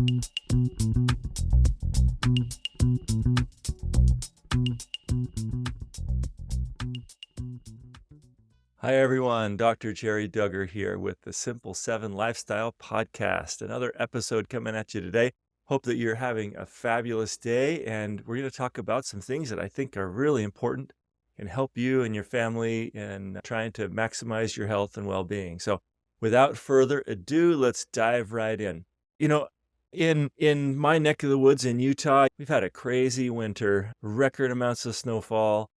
Hi everyone, Dr. Jerry Duggar here with the Simple 7 Lifestyle Podcast. Another episode coming at you today. Hope that you're having a fabulous day, and we're going to talk about some things that I think are really important and help you and your family in trying to maximize your health and well-being. So without further ado, let's dive right in. You know, in my neck of the woods in Utah, we've had a crazy winter, record amounts of snowfall,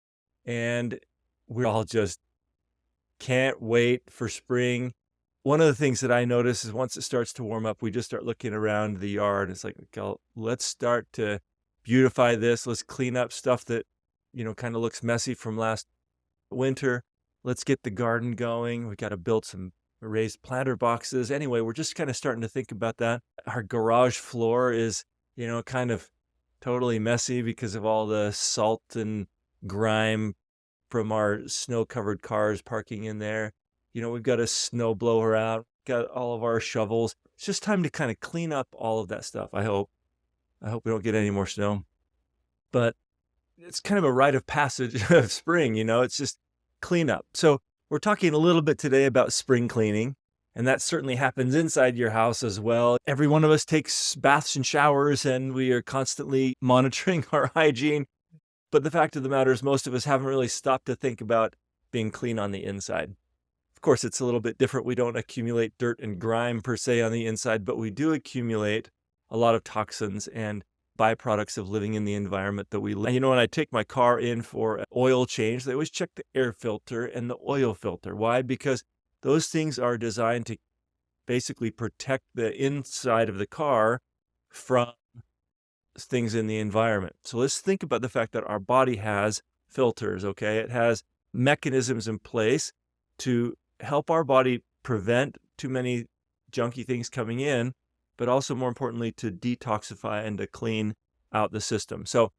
and we're all just can't wait for spring. One of the things that I notice is once it starts to warm up, we just start looking around the yard. It's like, okay, let's start to beautify this. Let's clean up stuff that, kind of looks messy from last winter. Let's get the garden going. We got to build some raised planter boxes. Anyway, we're just kind of starting to think about that. Our garage floor is, kind of totally messy because of all the salt and grime from our snow-covered cars parking in there. We've got a snow blower out, got all of our shovels. It's just time to kind of clean up all of that stuff, I hope. I hope we don't get any more snow. But it's kind of a rite of passage of spring, it's just clean up. So we're talking a little bit today about spring cleaning, and that certainly happens inside your house as well. Every one of us takes baths and showers, and we are constantly monitoring our hygiene. But the fact of the matter is most of us haven't really stopped to think about being clean on the inside. Of course, it's a little bit different. We don't accumulate dirt and grime per se on the inside, but we do accumulate a lot of toxins and byproducts of living in the environment that we live. When I take my car in for an oil change, they always check the air filter and the oil filter. Why? Because those things are designed to basically protect the inside of the car from things in the environment. So let's think about the fact that our body has filters, okay? It has mechanisms in place to help our body prevent too many junky things coming in, but also more importantly to detoxify and to clean out the system. So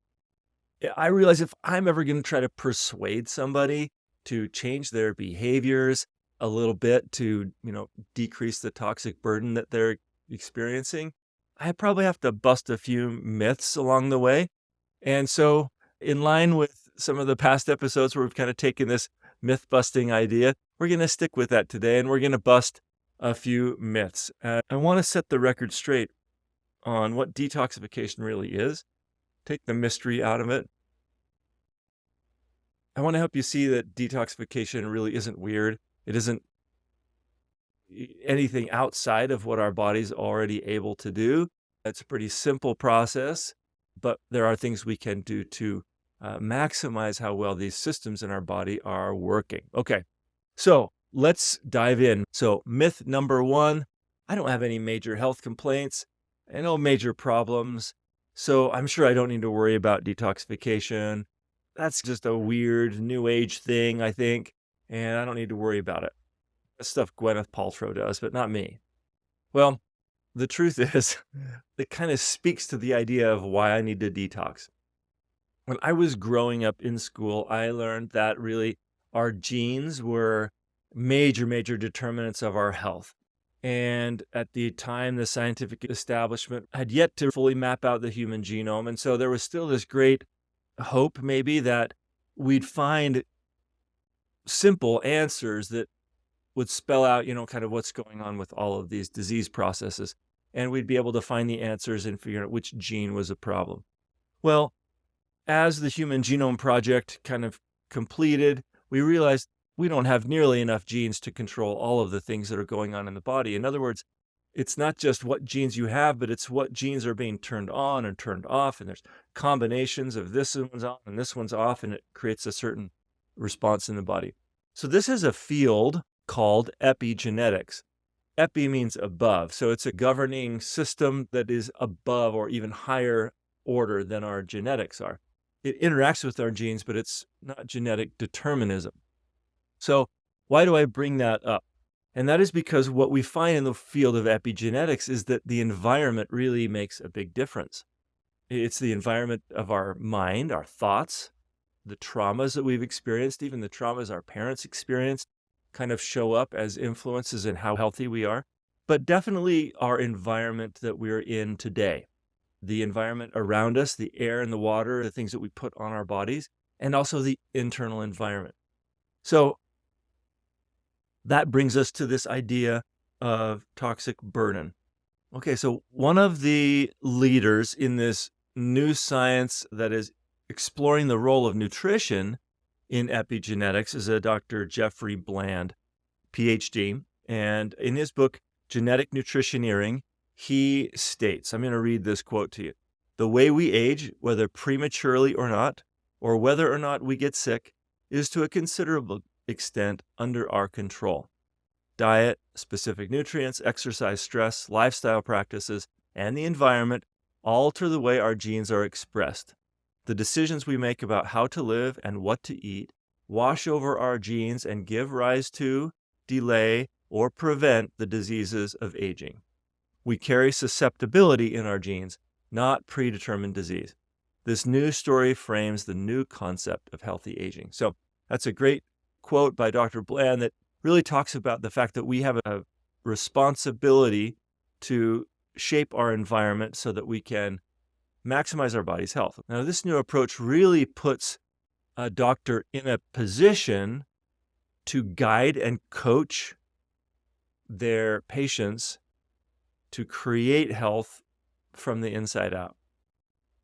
I realize if I'm ever going to try to persuade somebody to change their behaviors a little bit to, decrease the toxic burden that they're experiencing, I probably have to bust a few myths along the way. And so in line with some of the past episodes where we've kind of taken this myth busting idea, we're going to stick with that today, and we're going to bust a few myths. I want to set the record straight on what detoxification really is, take the mystery out of it. I want to help you see that detoxification really isn't weird. It isn't anything outside of what our body's already able to do. It's a pretty simple process, but there are things we can do to maximize how well these systems in our body are working. Okay, so let's dive in. So myth number one, I don't have any major health complaints and no major problems, so I'm sure I don't need to worry about detoxification. That's just a weird new age thing, I think, and I don't need to worry about it. That's stuff Gwyneth Paltrow does, but not me. Well, the truth is, it kind of speaks to the idea of why I need to detox. When I was growing up in school, I learned that really our genes were major determinants of our health. And at the time, the scientific establishment had yet to fully map out the human genome. And so there was still this great hope, maybe, that we'd find simple answers that would spell out, kind of what's going on with all of these disease processes. And we'd be able to find the answers and figure out which gene was a problem. Well, as the Human Genome Project kind of completed, we realized we don't have nearly enough genes to control all of the things that are going on in the body. In other words, it's not just what genes you have, but it's what genes are being turned on and turned off. And there's combinations of this one's on and this one's off, and it creates a certain response in the body. So this is a field called epigenetics. Epi means above. So it's a governing system that is above or even higher order than our genetics are. It interacts with our genes, but it's not genetic determinism. So why do I bring that up? And that is because what we find in the field of epigenetics is that the environment really makes a big difference. It's the environment of our mind, our thoughts, the traumas that we've experienced, even the traumas our parents experienced, kind of show up as influences in how healthy we are. but definitely our environment that we're in today, the environment around us, the air and the water, the things that we put on our bodies, and also the internal environment. So that brings us to this idea of toxic burden. Okay, so one of the leaders in this new science that is exploring the role of nutrition in epigenetics is a Dr. Jeffrey Bland, PhD. And in his book, Genetic Nutritioneering, he states, I'm going to read this quote to you. The way we age, whether prematurely or not, or whether or not we get sick, is to a considerable extent under our control. Diet, specific nutrients, exercise, stress, lifestyle practices, and the environment alter the way our genes are expressed. The decisions we make about how to live and what to eat wash over our genes and give rise to, delay, or prevent the diseases of aging. We carry susceptibility in our genes, not predetermined disease. This new story frames the new concept of healthy aging. So that's a great quote by Dr. Bland that really talks about the fact that we have a responsibility to shape our environment so that we can maximize our body's health. Now, this new approach really puts a doctor in a position to guide and coach their patients to create health from the inside out.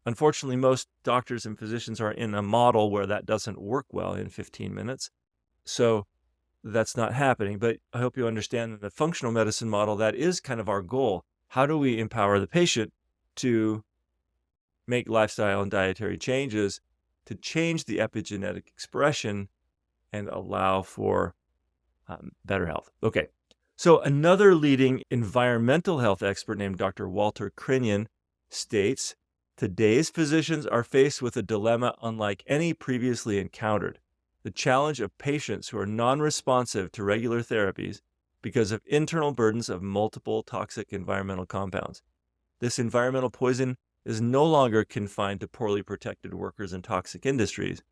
Unfortunately, most doctors and physicians are in a model where that doesn't work well in 15 minutes. So that's not happening. But I hope you understand that the functional medicine model, that is kind of our goal. How do we empower the patient to make lifestyle and dietary changes to change the epigenetic expression and allow for better health? Okay. So another leading environmental health expert named Dr. Walter Crinnion states, today's physicians are faced with a dilemma unlike any previously encountered. The challenge of patients who are non-responsive to regular therapies because of internal burdens of multiple toxic environmental compounds. This environmental poison is no longer confined to poorly protected workers in toxic industries,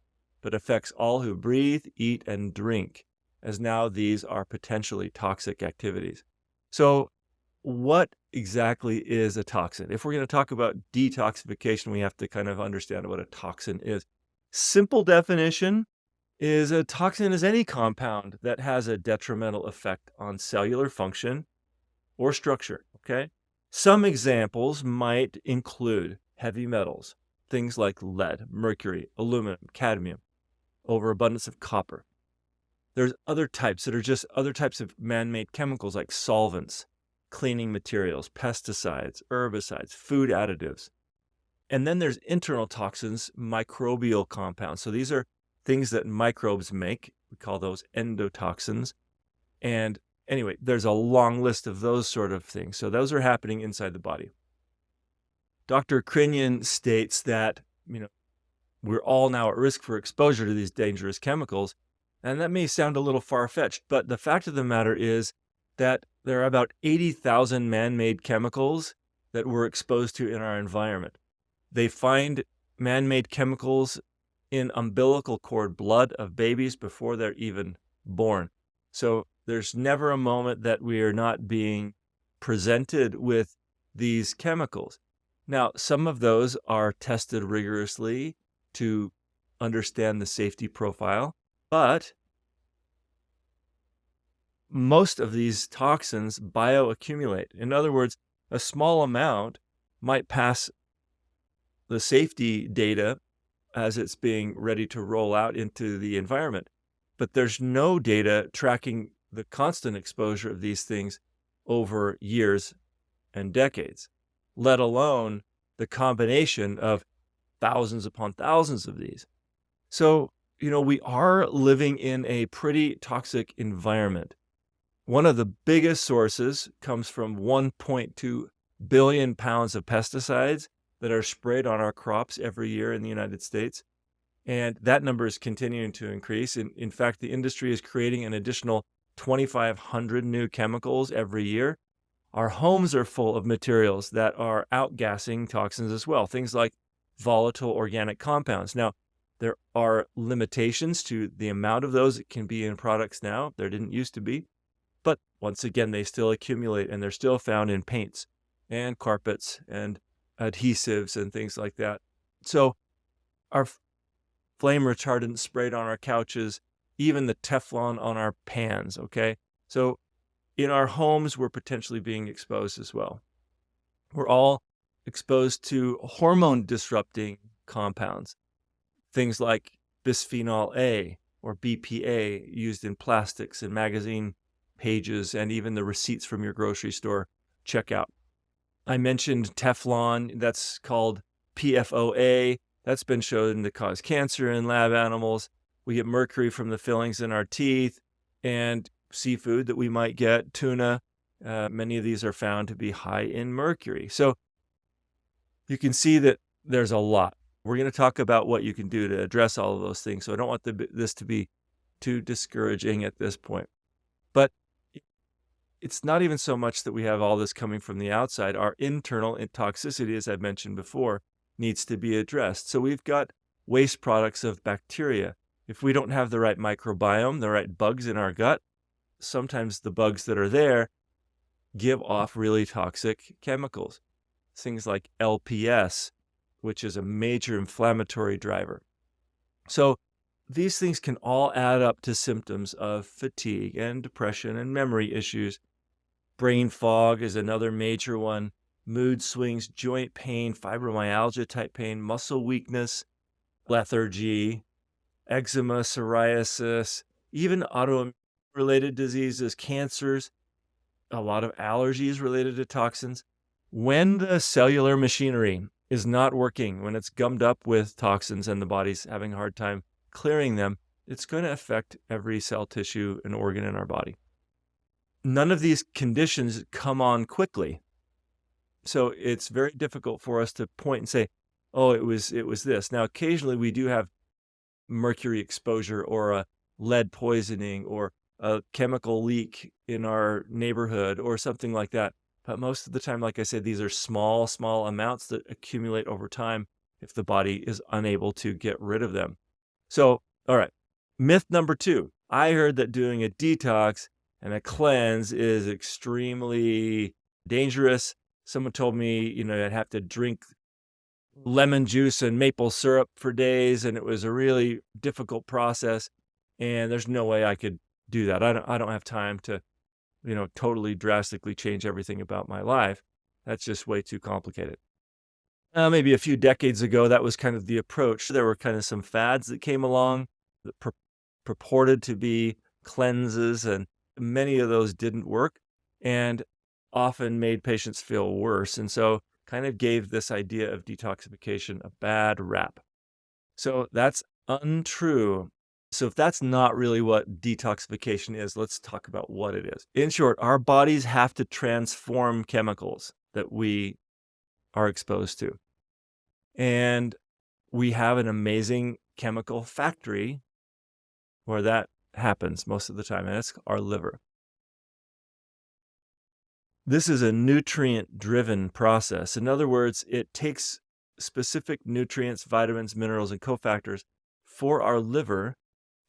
but affects all who breathe, eat, and drink, as now these are potentially toxic activities. So what exactly is a toxin? If we're going to talk about detoxification, we have to kind of understand what a toxin is. Simple definition is a toxin is any compound that has a detrimental effect on cellular function or structure, okay? Some examples might include heavy metals, things like lead, mercury, aluminum, cadmium, overabundance of copper. There's other types that are just other types of man-made chemicals like solvents, cleaning materials, pesticides, herbicides, food additives. And then there's internal toxins, microbial compounds. So these are things that microbes make. We call those endotoxins. And anyway, there's a long list of those sort of things. So those are happening inside the body. Dr. Crinnion states that, we're all now at risk for exposure to these dangerous chemicals. And that may sound a little far-fetched, but the fact of the matter is that there are about 80,000 man-made chemicals that we're exposed to in our environment. They find man-made chemicals in umbilical cord blood of babies before they're even born. So there's never a moment that we are not being presented with these chemicals. Now, some of those are tested rigorously to understand the safety profile, but most of these toxins bioaccumulate. In other words, a small amount might pass the safety data as it's being ready to roll out into the environment. But there's no data tracking the constant exposure of these things over years and decades, let alone the combination of thousands upon thousands of these. So, we are living in a pretty toxic environment. One of the biggest sources comes from 1.2 billion pounds of pesticides that are sprayed on our crops every year in the United States. And that number is continuing to increase. In fact, the industry is creating an additional 2,500 new chemicals every year. Our homes are full of materials that are outgassing toxins as well, things like volatile organic compounds. Now, there are limitations to the amount of those that can be in products now. There didn't used to be. But once again, they still accumulate, and they're still found in paints and carpets and adhesives and things like that. So our flame retardant sprayed on our couches, even the Teflon on our pans, okay? So in our homes, we're potentially being exposed as well. We're all exposed to hormone disrupting compounds, things like bisphenol A or BPA used in plastics and magazine pages and even the receipts from your grocery store checkout. I mentioned Teflon, that's called PFOA. That's been shown to cause cancer in lab animals. We get mercury from the fillings in our teeth and seafood that we might get, tuna. Many of these are found to be high in mercury. So you can see that there's a lot. We're going to talk about what you can do to address all of those things. So I don't want this to be too discouraging at this point. But it's not even so much that we have all this coming from the outside. Our internal toxicity, as I've mentioned before, needs to be addressed. So we've got waste products of bacteria. If we don't have the right microbiome, the right bugs in our gut, sometimes the bugs that are there give off really toxic chemicals. Things like LPS, which is a major inflammatory driver. So these things can all add up to symptoms of fatigue and depression and memory issues. Brain fog is another major one. Mood swings, joint pain, fibromyalgia type pain, muscle weakness, lethargy, eczema, psoriasis, even autoimmune-related diseases, cancers, a lot of allergies related to toxins. When the cellular machinery is not working, when it's gummed up with toxins and the body's having a hard time clearing them, it's going to affect every cell, tissue, and organ in our body. None of these conditions come on quickly. So it's very difficult for us to point and say, oh, it was this. Now, occasionally we do have mercury exposure or a lead poisoning or a chemical leak in our neighborhood or something like that. But most of the time, like I said, these are small amounts that accumulate over time if the body is unable to get rid of them. So, all right, myth number 2. I heard that doing a detox and a cleanse is extremely dangerous. Someone told me, I'd have to drink lemon juice and maple syrup for days, and it was a really difficult process, and there's no way I could do that. I don't have time to, totally drastically change everything about my life. That's just way too complicated. Maybe a few decades ago, that was kind of the approach. There were kind of some fads that came along that purported to be cleanses, and many of those didn't work and often made patients feel worse. And so kind of gave this idea of detoxification a bad rap. So that's untrue. So if that's not really what detoxification is, let's talk about what it is. In short, our bodies have to transform chemicals that we are exposed to. And we have an amazing chemical factory where that happens most of the time, and it's our liver. This is a nutrient-driven process. In other words, it takes specific nutrients, vitamins, minerals, and cofactors for our liver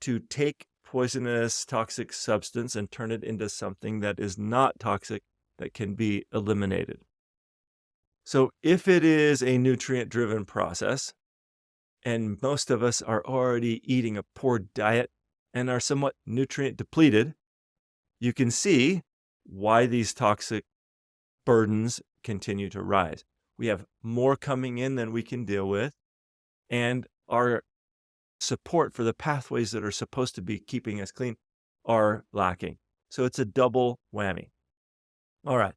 to take poisonous, toxic substance and turn it into something that is not toxic, that can be eliminated. So if it is a nutrient-driven process, and most of us are already eating a poor diet and are somewhat nutrient depleted, you can see why these toxic burdens continue to rise. We have more coming in than we can deal with, and our support for the pathways that are supposed to be keeping us clean are lacking. So it's a double whammy. All right.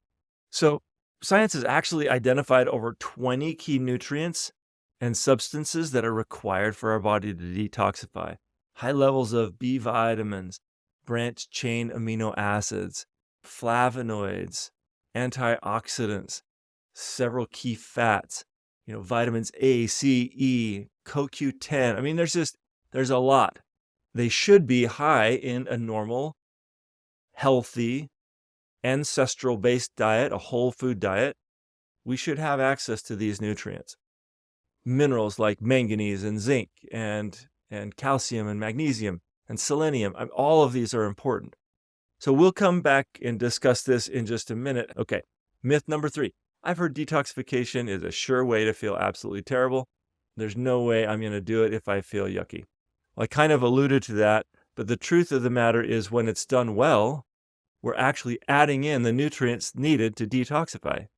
So science has actually identified over 20 key nutrients and substances that are required for our body to detoxify. High levels of B vitamins, branched chain amino acids, flavonoids, antioxidants, several key fats, vitamins A, C, E, CoQ10. I mean, there's a lot. They should be high in a normal, healthy, ancestral-based diet, a whole food diet. We should have access to these nutrients. Minerals like manganese and zinc and calcium and magnesium and selenium, all of these are important. So we'll come back and discuss this in just a minute. Okay, myth number 3. I've heard detoxification is a sure way to feel absolutely terrible. There's no way I'm going to do it if I feel yucky. Well, I kind of alluded to that, but the truth of the matter is when it's done well, we're actually adding in the nutrients needed to detoxify.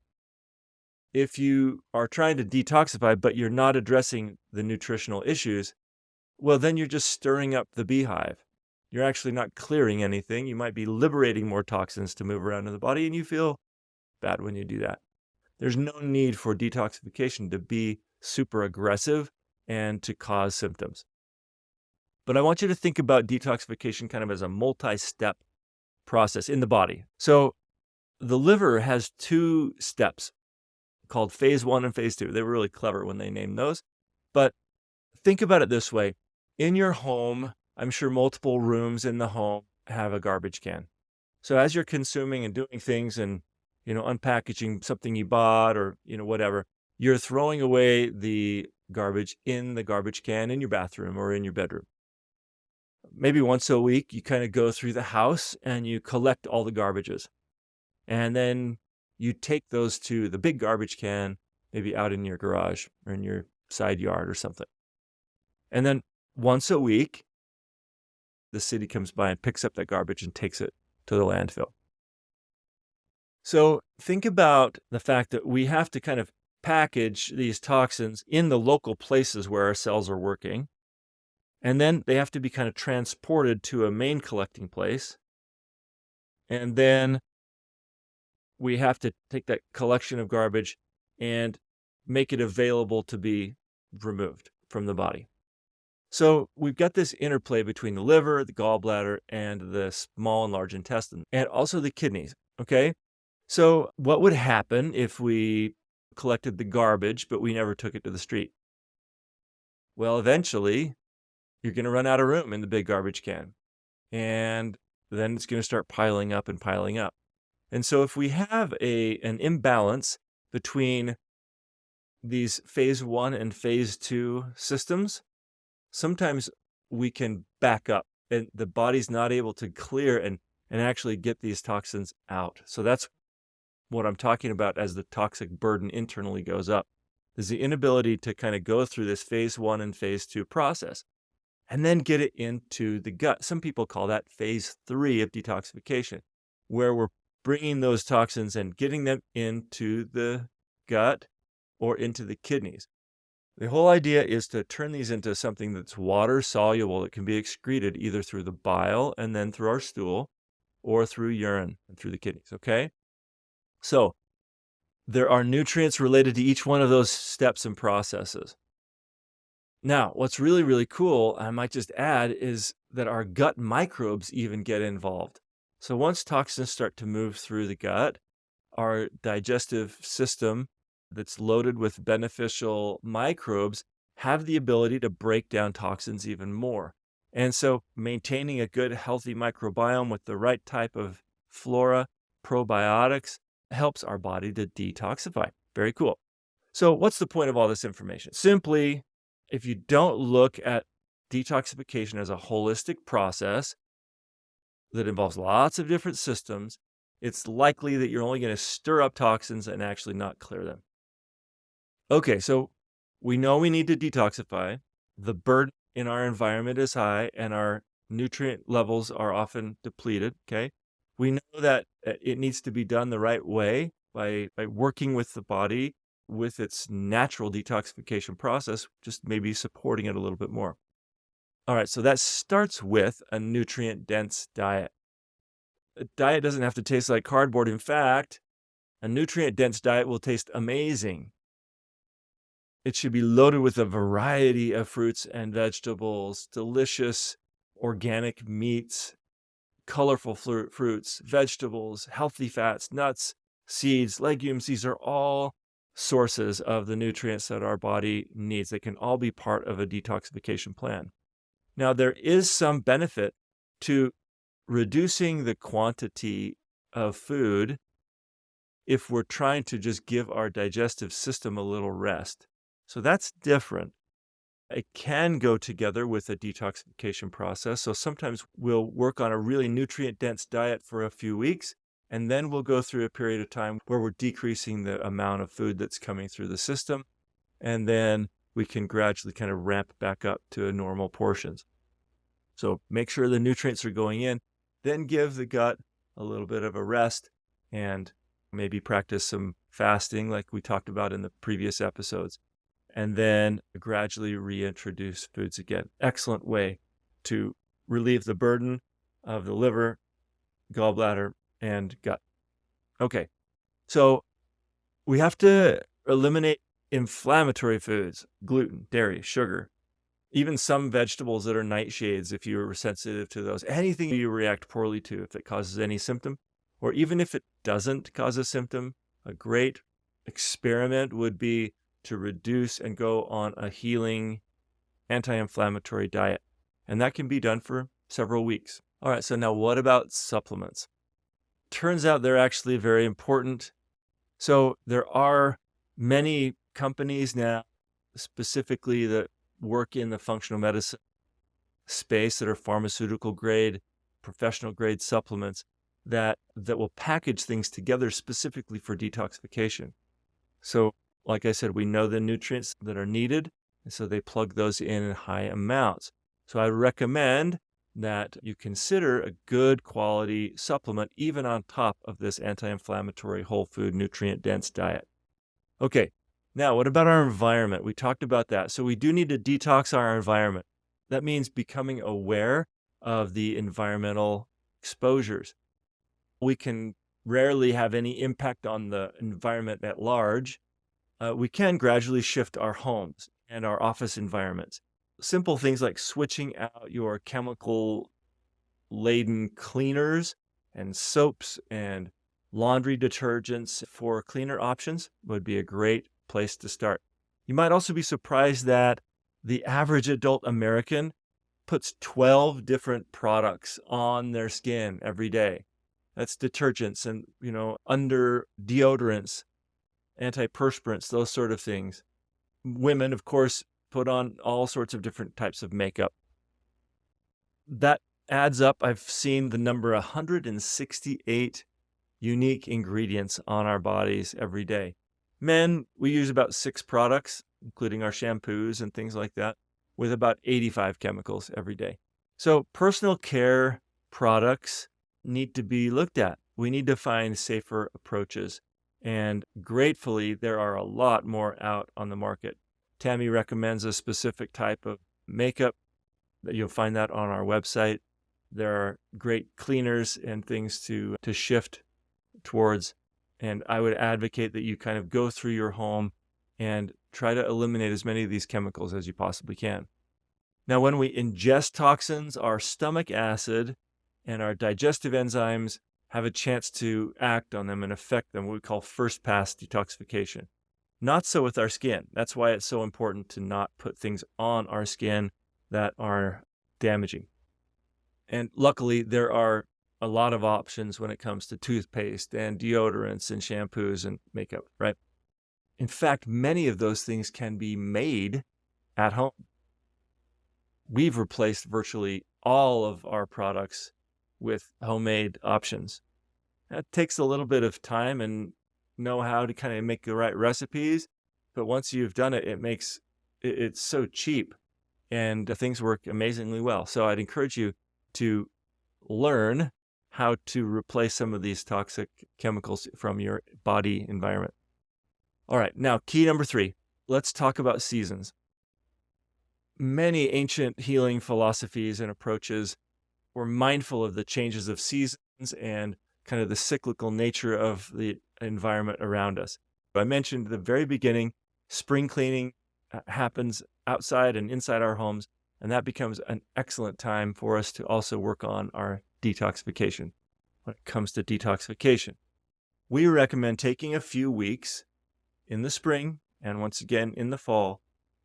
If you are trying to detoxify, but you're not addressing the nutritional issues, well, then you're just stirring up the beehive. You're actually not clearing anything. You might be liberating more toxins to move around in the body, and you feel bad when you do that. There's no need for detoxification to be super aggressive and to cause symptoms. But I want you to think about detoxification kind of as a multi-step process in the body. So the liver has 2 steps called phase 1 and phase 2. They were really clever when they named those. But think about it this way. In your home, I'm sure multiple rooms in the home have a garbage can. So as you're consuming and doing things and, unpackaging something you bought or, whatever, you're throwing away the garbage in the garbage can in your bathroom or in your bedroom. Maybe once a week, you kind of go through the house and you collect all the garbages. And then you take those to the big garbage can, maybe out in your garage or in your side yard or something. And then once a week, the city comes by and picks up that garbage and takes it to the landfill. So think about the fact that we have to kind of package these toxins in the local places where our cells are working. And then they have to be kind of transported to a main collecting place. And then we have to take that collection of garbage and make it available to be removed from the body. So we've got this interplay between the liver, the gallbladder, and the small and large intestine, and also the kidneys, okay? So what would happen if we collected the garbage, but we never took it to the street? Well, eventually, you're going to run out of room in the big garbage can, and then it's going to start piling up and piling up. And so if we have an imbalance between these phase 1 and phase 2 systems, sometimes we can back up and the body's not able to clear and actually get these toxins out. So that's what I'm talking about as the toxic burden internally goes up, is the inability to kind of go through this phase 1 and phase 2 process and then get it into the gut. Some people call that phase 3 of detoxification, where we're bringing those toxins and getting them into the gut or into the kidneys. The whole idea is to turn these into something that's water soluble that can be excreted either through the bile and then through our stool or through urine and through the kidneys, okay? So there are nutrients related to each one of those steps and processes. Now, what's really, really cool, I might just add, is that our gut microbes even get involved. So once toxins start to move through the gut, our digestive system that's loaded with beneficial microbes have the ability to break down toxins even more. And so maintaining a good, healthy microbiome with the right type of flora, probiotics, helps our body to detoxify. Very cool. So what's the point of all this information? Simply, if you don't look at detoxification as a holistic process that involves lots of different systems, it's likely that you're only going to stir up toxins and actually not clear them. Okay, so we know we need to detoxify. The burden in our environment is high and our nutrient levels are often depleted, okay? We know that it needs to be done the right way by working with the body with its natural detoxification process, just maybe supporting it a little bit more. All right, so that starts with a nutrient-dense diet. A diet doesn't have to taste like cardboard. In fact, a nutrient-dense diet will taste amazing. It should be loaded with a variety of fruits and vegetables, delicious organic meats, colorful fruits, vegetables, healthy fats, nuts, seeds, legumes. These are all sources of the nutrients that our body needs. They can all be part of a detoxification plan. Now, there is some benefit to reducing the quantity of food if we're trying to just give our digestive system a little rest. So that's different. It can go together with a detoxification process. So sometimes we'll work on a really nutrient-dense diet for a few weeks, and then we'll go through a period of time where we're decreasing the amount of food that's coming through the system, and then we can gradually kind of ramp back up to normal portions. So make sure the nutrients are going in, then give the gut a little bit of a rest, and maybe practice some fasting like we talked about in the previous episodes, and then gradually reintroduce foods again. Excellent way to relieve the burden of the liver, gallbladder, and gut. Okay, so we have to eliminate inflammatory foods, gluten, dairy, sugar, even some vegetables that are nightshades if you're sensitive to those. Anything you react poorly to if it causes any symptom, or even if it doesn't cause a symptom, a great experiment would be to reduce and go on a healing anti-inflammatory diet. And that can be done for several weeks. All right, so now what about supplements? Turns out they're actually very important. So there are many companies now, specifically that work in the functional medicine space, that are pharmaceutical grade, professional grade supplements that will package things together specifically for detoxification. So like I said, we know the nutrients that are needed, and so they plug those in high amounts. So I recommend that you consider a good quality supplement even on top of this anti-inflammatory whole food nutrient-dense diet. Okay, now what about our environment? We talked about that. So we do need to detox our environment. That means becoming aware of the environmental exposures. We can rarely have any impact on the environment at large. We can gradually shift our homes and our office environments. Simple things like switching out your chemical-laden cleaners and soaps and laundry detergents for cleaner options would be a great place to start. You might also be surprised that the average adult American puts 12 different products on their skin every day. That's detergents and, under deodorants, antiperspirants, those sort of things. Women, of course, put on all sorts of different types of makeup. That adds up. I've seen the number 168 unique ingredients on our bodies every day. Men, we use about 6 products, including our shampoos and things like that, with about 85 chemicals every day. So personal care products need to be looked at. We need to find safer approaches. And gratefully, there are a lot more out on the market. Tammie recommends a specific type of makeup that you'll find that on our website. There are great cleaners and things to shift towards. And I would advocate that you kind of go through your home and try to eliminate as many of these chemicals as you possibly can. Now, when we ingest toxins, our stomach acid and our digestive enzymes have a chance to act on them and affect them, what we call first pass detoxification. Not so with our skin. That's why it's so important to not put things on our skin that are damaging. And luckily, there are a lot of options when it comes to toothpaste and deodorants and shampoos and makeup, right? In fact, many of those things can be made at home. We've replaced virtually all of our products with homemade options. That takes a little bit of time and know-how to kind of make the right recipes, but once you've done it, it's so cheap and things work amazingly well. So I'd encourage you to learn how to replace some of these toxic chemicals from your body environment. All right, now key number 3, let's talk about seasons. Many ancient healing philosophies and approaches were mindful of the changes of seasons and kind of the cyclical nature of the environment around us. I mentioned at the very beginning, spring cleaning happens outside and inside our homes, and that becomes an excellent time for us to also work on our detoxification. When it comes to detoxification, we recommend taking a few weeks in the spring and once again in the fall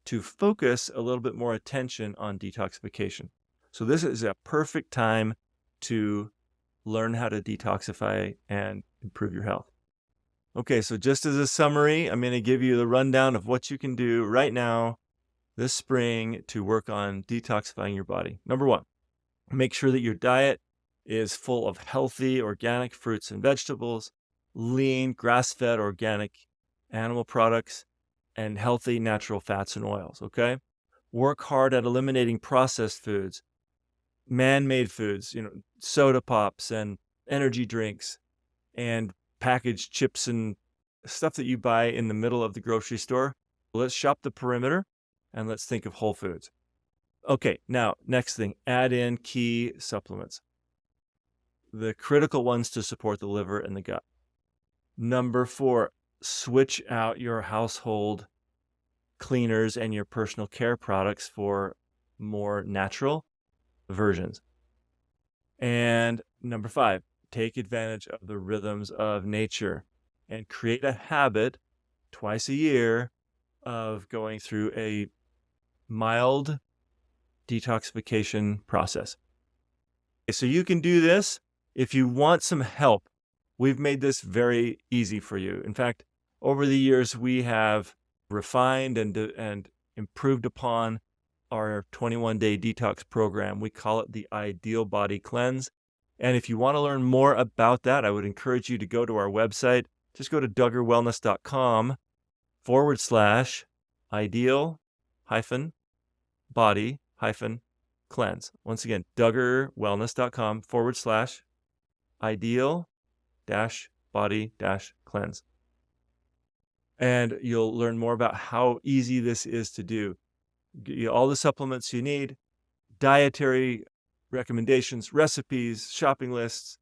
to focus a little bit more attention on detoxification. So this is a perfect time to learn how to detoxify and improve your health. Okay, so just as a summary, I'm going to give you the rundown of what you can do right now this spring to work on detoxifying your body. Number one, make sure that your diet is full of healthy organic fruits and vegetables, lean, grass-fed organic animal products, and healthy natural fats and oils, okay? Work hard at eliminating processed foods, man-made foods, soda pops and energy drinks and packaged chips and stuff that you buy in the middle of the grocery store. Let's shop the perimeter and let's think of whole foods. Okay, now, next thing, add in key supplements, the critical ones to support the liver and the gut. Number 4, switch out your household cleaners and your personal care products for more natural versions. And number 5, take advantage of the rhythms of nature and create a habit twice a year of going through a mild detoxification process. So you can do this. If you want some help, we've made this very easy for you. In fact, over the years, we have refined and improved upon our 21-day detox program. We call it the Ideal Body Cleanse. And if you want to learn more about that, I would encourage you to go to our website. Just go to duggarwellness.com/ideal-body-cleanse. Once again, duggarwellness.com/ideal-body-cleanse. And you'll learn more about how easy this is to do. Get you all the supplements you need, dietary recommendations, recipes, shopping lists,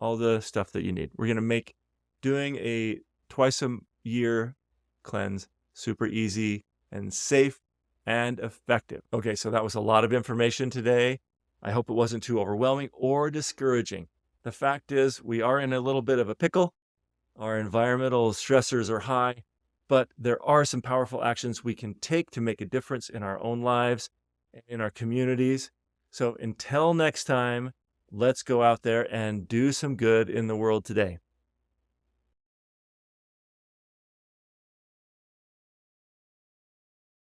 all the stuff that you need. We're going to make doing a twice a year cleanse super easy and safe and effective. Okay, so that was a lot of information today. I hope it wasn't too overwhelming or discouraging. The fact is, we are in a little bit of a pickle. Our environmental stressors are high, but there are some powerful actions we can take to make a difference in our own lives and in our communities. So until next time, let's go out there and do some good in the world today.